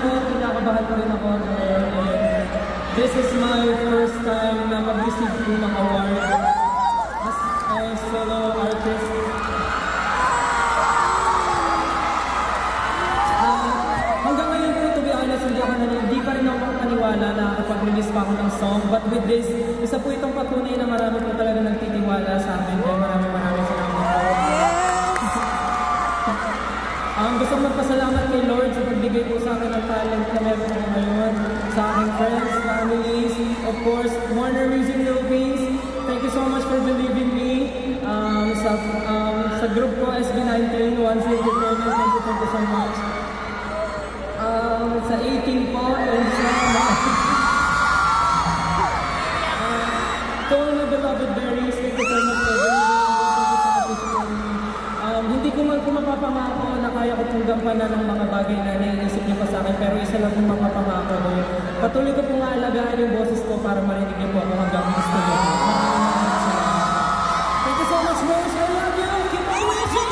po, kinakabahan ko rin ako ngayon. This is my first time na mag-receive po ng award as a solo artist. Hanggang ngayon po, to be honest, hindi pa rin ako paniwala na kapag-release pa ako ng song. But with this, isa po itong patunay na marami po talaga nagtitiwala sa akin. Kaya maraming salamat po. Gusto kong magpasalamat kay Lord sa pagbigay po sa akin ng talent na meron ko ngayon. Sa aking friends, families, of course, Warner Music Philippines. Thank you so much for believing me. Sa group ko, SB19, Once You Determined, thank you so much. Sa 18 po, and sa to my beloved berries, thank you so much for hindi ko man mapapangako na kaya ko pong gampanan ng mga bagay na naiisip niyo pa sa akin, pero isa lang pong mapapangako ko. Patuloy ko pong aalagaan yung boses ko para marinig niyo po ako hanggang gusto niyo. Thank you so much, Rose. I love you. Keep on waiting!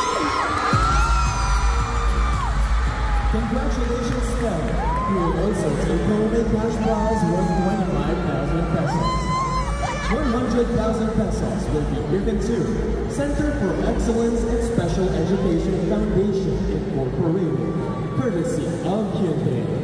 Congratulations, Steph. You will also take home a cash prize worth 25,000 pesos. 100,000 pesos will be given to Center for Excellence in Special Education Foundation Incorporated, courtesy of Hyundai.